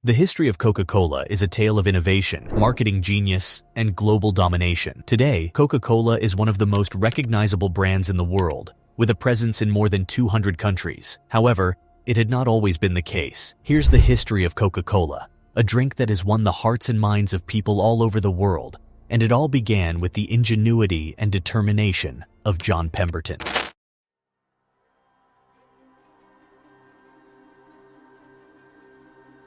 The history of Coca Cola is a tale of innovation, marketing genius, and global domination. Today, Coca Cola is one of the most recognizable brands in the world, with a presence in more than 200 countries. However, it had not always been the case. Here's the history of Coca Cola, a drink that has won the hearts and minds of people all over the world, and it all began with the ingenuity and determination of John Pemberton.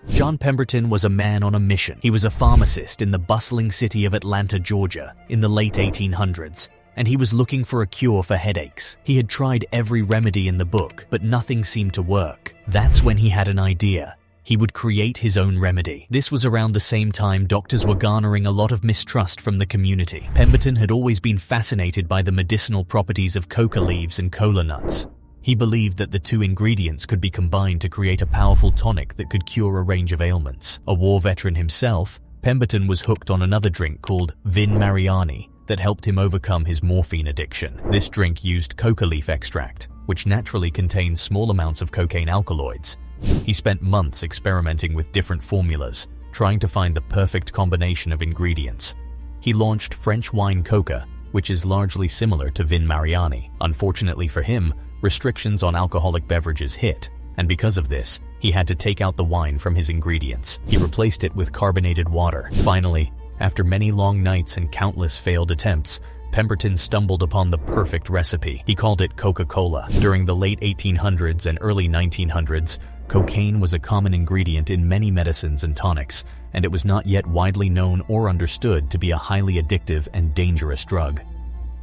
John Pemberton was a man on a mission. He was a pharmacist in the bustling city of Atlanta, Georgia, in the late 1800s, and he was looking for a cure for headaches. He had tried every remedy in the book, but nothing seemed to work. That's when he had an idea. He would create his own remedy. This was around the same time doctors were garnering a lot of mistrust from the community. Pemberton had always been fascinated by the medicinal properties of coca leaves and cola nuts. He believed that the two ingredients could be combined to create a powerful tonic that could cure a range of ailments. A war veteran himself, Pemberton was hooked on another drink called Vin Mariani that helped him overcome his morphine addiction. This drink used coca leaf extract, which naturally contains small amounts of cocaine alkaloids. He spent months experimenting with different formulas, trying to find the perfect combination of ingredients. He launched French wine coca, which is largely similar to Vin Mariani. Unfortunately for him, restrictions on alcoholic beverages hit, and because of this, he had to take out the wine from his ingredients. He replaced it with carbonated water. Finally, after many long nights and countless failed attempts, Pemberton stumbled upon the perfect recipe. He called it Coca Cola. During the late 1800s and early 1900s, cocaine was a common ingredient in many medicines and tonics, and it was not yet widely known or understood to be a highly addictive and dangerous drug.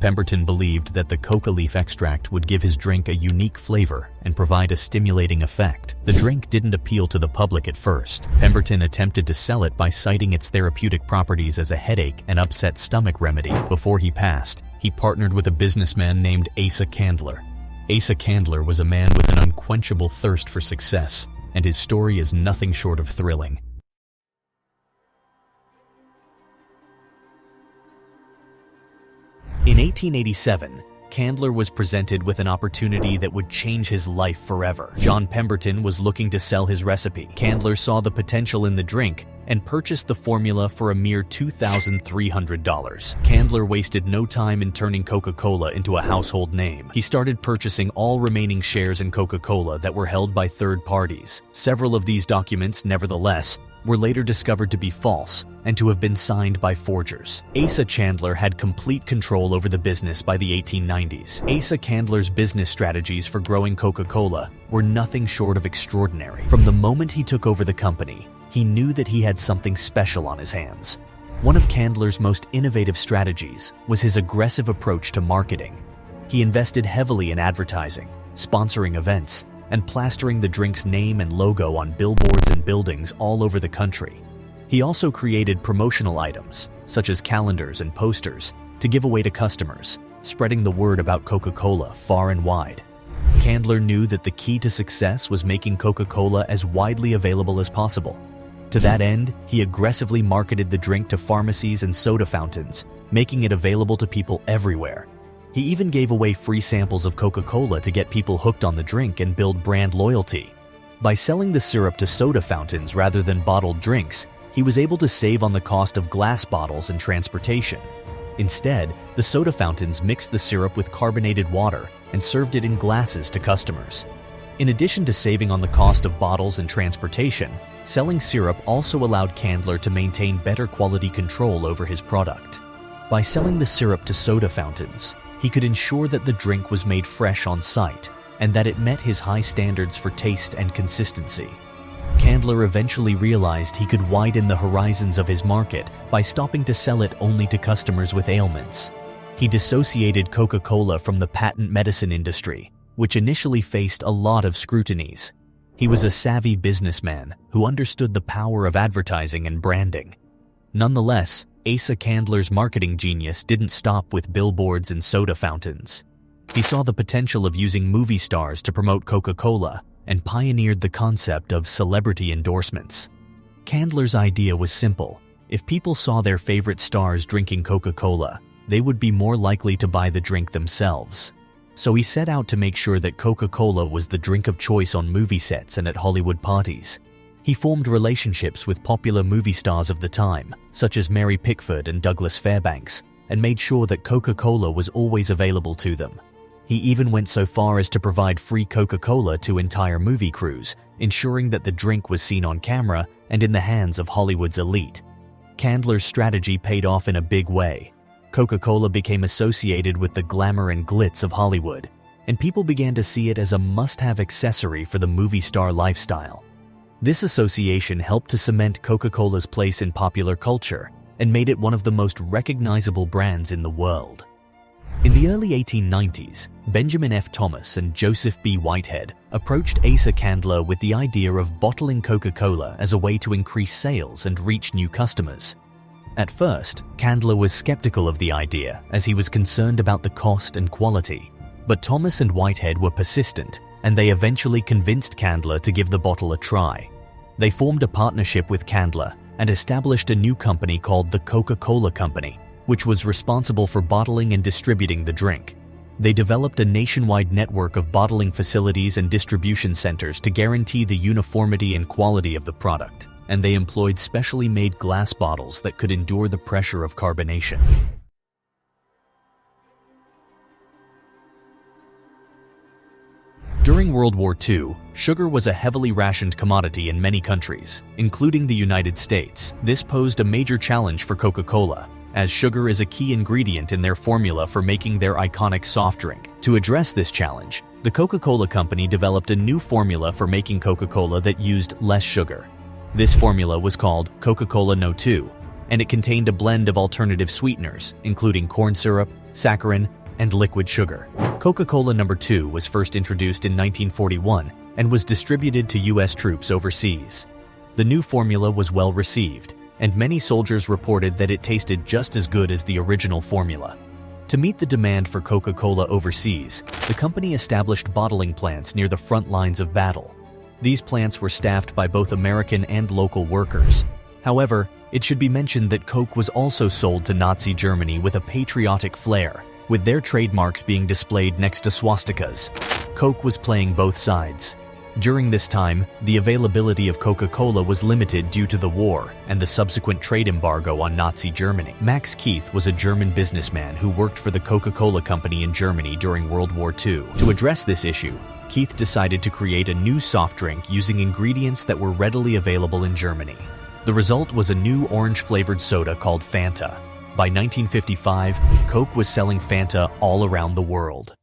Pemberton believed that the coca leaf extract would give his drink a unique flavor and provide a stimulating effect. The drink didn't appeal to the public at first. Pemberton attempted to sell it by citing its therapeutic properties as a headache and upset stomach remedy. Before he passed, he partnered with a businessman named Asa Candler. Asa Candler was a man with an unquenchable thirst for success, and his story is nothing short of thrilling. In 1887, Candler was presented with an opportunity that would change his life forever. John Pemberton was looking to sell his recipe. Candler saw the potential in the drink and purchased the formula for a mere $2,300. Candler wasted no time in turning Coca-Cola into a household name. He started purchasing all remaining shares in Coca-Cola that were held by third parties. Several of these documents, nevertheless, were later discovered to be false and to have been signed by forgers. Asa Candler had complete control over the business by the 1890s. Asa Candler's business strategies for growing Coca-Cola were nothing short of extraordinary. From the moment he took over the company, he knew that he had something special on his hands. One of Candler's most innovative strategies was his aggressive approach to marketing. He invested heavily in advertising, sponsoring events, and plastering the drink's name and logo on billboards and buildings all over the country. He also created promotional items, such as calendars and posters, to give away to customers, spreading the word about Coca-Cola far and wide. Candler knew that the key to success was making Coca-Cola as widely available as possible. To that end, he aggressively marketed the drink to pharmacies and soda fountains, making it available to people everywhere. He even gave away free samples of Coca-Cola to get people hooked on the drink and build brand loyalty. By selling the syrup to soda fountains rather than bottled drinks, he was able to save on the cost of glass bottles and transportation. Instead, the soda fountains mixed the syrup with carbonated water and served it in glasses to customers. In addition to saving on the cost of bottles and transportation, selling syrup also allowed Candler to maintain better quality control over his product. By selling the syrup to soda fountains, he could ensure that the drink was made fresh on site and that it met his high standards for taste and consistency. Candler eventually realized he could widen the horizons of his market by stopping to sell it only to customers with ailments. He dissociated Coca-Cola from the patent medicine industry, which initially faced a lot of scrutinies. He was a savvy businessman who understood the power of advertising and branding. Nonetheless, Asa Candler's marketing genius didn't stop with billboards and soda fountains. He saw the potential of using movie stars to promote Coca-Cola and pioneered the concept of celebrity endorsements. Candler's idea was simple. If people saw their favorite stars drinking Coca-Cola, they would be more likely to buy the drink themselves. So he set out to make sure that Coca-Cola was the drink of choice on movie sets and at Hollywood parties. He formed relationships with popular movie stars of the time, such as Mary Pickford and Douglas Fairbanks, and made sure that Coca Cola was always available to them. He even went so far as to provide free Coca Cola to entire movie crews, ensuring that the drink was seen on camera and in the hands of Hollywood's elite. Candler's strategy paid off in a big way. Coca Cola became associated with the glamour and glitz of Hollywood, and people began to see it as a must-have accessory for the movie star lifestyle. This association helped to cement Coca Cola's place in popular culture and made it one of the most recognizable brands in the world. In the early 1890s, Benjamin F. Thomas and Joseph B. Whitehead approached Asa Candler with the idea of bottling Coca-Cola as a way to increase sales and reach new customers. At first, Candler was skeptical of the idea as he was concerned about the cost and quality, but Thomas and Whitehead were persistent, and they eventually convinced Candler to give the bottle a try. They formed a partnership with Candler and established a new company called the Coca Cola Company, which was responsible for bottling and distributing the drink. They developed a nationwide network of bottling facilities and distribution centers to guarantee the uniformity and quality of the product, and they employed specially made glass bottles that could endure the pressure of carbonation. During World War II, sugar was a heavily rationed commodity in many countries, including the United States. This posed a major challenge for Coca-Cola, as sugar is a key ingredient in their formula for making their iconic soft drink. To address this challenge, the Coca-Cola Company developed a new formula for making Coca-Cola that used less sugar. This formula was called Coca-Cola No. 2, and it contained a blend of alternative sweeteners, including corn syrup, saccharin, and liquid sugar. Coca-Cola No. 2 was first introduced in 1941 and was distributed to U.S. troops overseas. The new formula was well received, and many soldiers reported that it tasted just as good as the original formula. To meet the demand for Coca-Cola overseas, the company established bottling plants near the front lines of battle. These plants were staffed by both American and local workers. However, it should be mentioned that Coke was also sold to Nazi Germany with a patriotic flair, with their trademarks being displayed next to swastikas. Coke was playing both sides. During this time, the availability of Coca-Cola was limited due to the war and the subsequent trade embargo on Nazi Germany. Max Keith was a German businessman who worked for the Coca-Cola Company in Germany during World War II. To address this issue, Keith decided to create a new soft drink using ingredients that were readily available in Germany. The result was a new orange-flavored soda called Fanta. By 1955, Coke was selling Fanta all around the world.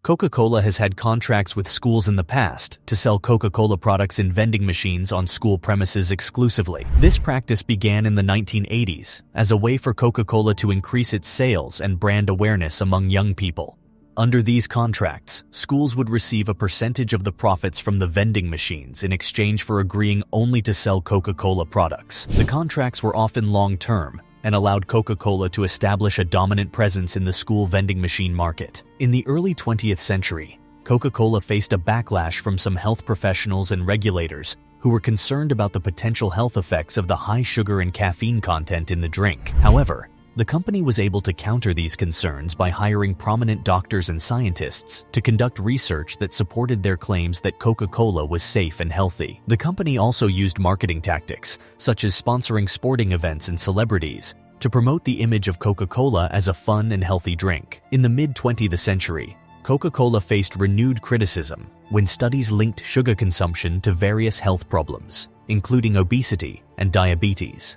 Coca-Cola has had contracts with schools in the past to sell Coca-Cola products in vending machines on school premises exclusively. This practice began in the 1980s as a way for Coca-Cola to increase its sales and brand awareness among young people. Under these contracts, schools would receive a percentage of the profits from the vending machines in exchange for agreeing only to sell Coca-Cola products. The contracts were often long-term and allowed Coca-Cola to establish a dominant presence in the school vending machine market. In the early 20th century, Coca-Cola faced a backlash from some health professionals and regulators who were concerned about the potential health effects of the high sugar and caffeine content in the drink. However, the company was able to counter these concerns by hiring prominent doctors and scientists to conduct research that supported their claims that Coca-Cola was safe and healthy. The company also used marketing tactics, such as sponsoring sporting events and celebrities, to promote the image of Coca-Cola as a fun and healthy drink. In the mid-20th century, Coca-Cola faced renewed criticism when studies linked sugar consumption to various health problems, including obesity and diabetes.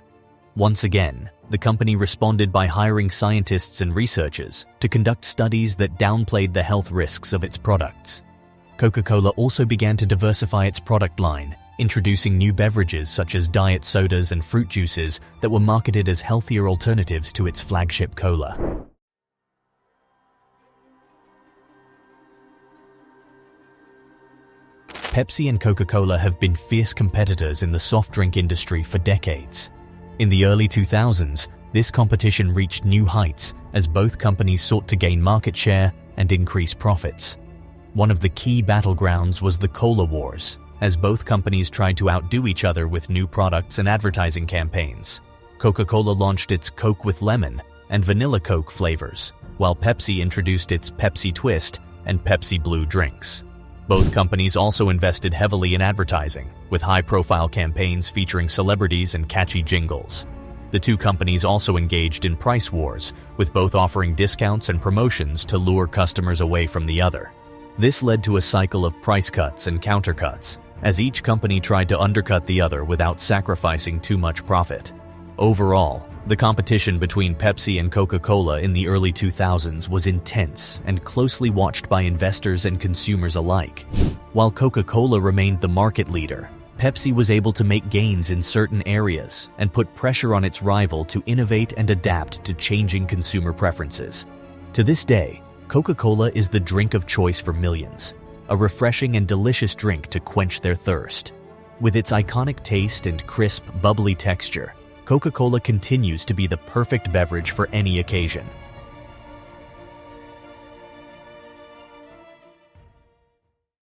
Once again, the company responded by hiring scientists and researchers to conduct studies that downplayed the health risks of its products. Coca-Cola also began to diversify its product line, introducing new beverages such as diet sodas and fruit juices that were marketed as healthier alternatives to its flagship cola. Pepsi and Coca-Cola have been fierce competitors in the soft drink industry for decades. In the early 2000s, this competition reached new heights as both companies sought to gain market share and increase profits. One of the key battlegrounds was the Cola Wars, as both companies tried to outdo each other with new products and advertising campaigns. Coca-Cola launched its Coke with Lemon and Vanilla Coke flavors, while Pepsi introduced its Pepsi Twist and Pepsi Blue drinks. Both companies also invested heavily in advertising, with high-profile campaigns featuring celebrities and catchy jingles. The two companies also engaged in price wars, with both offering discounts and promotions to lure customers away from the other. This led to a cycle of price cuts and countercuts, as each company tried to undercut the other without sacrificing too much profit. Overall, the competition between Pepsi and Coca Cola in the early 2000s was intense and closely watched by investors and consumers alike. While Coca Cola remained the market leader, Pepsi was able to make gains in certain areas and put pressure on its rival to innovate and adapt to changing consumer preferences. To this day, Coca Cola is the drink of choice for millions, a refreshing and delicious drink to quench their thirst. With its iconic taste and crisp, bubbly texture, Coca Cola continues to be the perfect beverage for any occasion.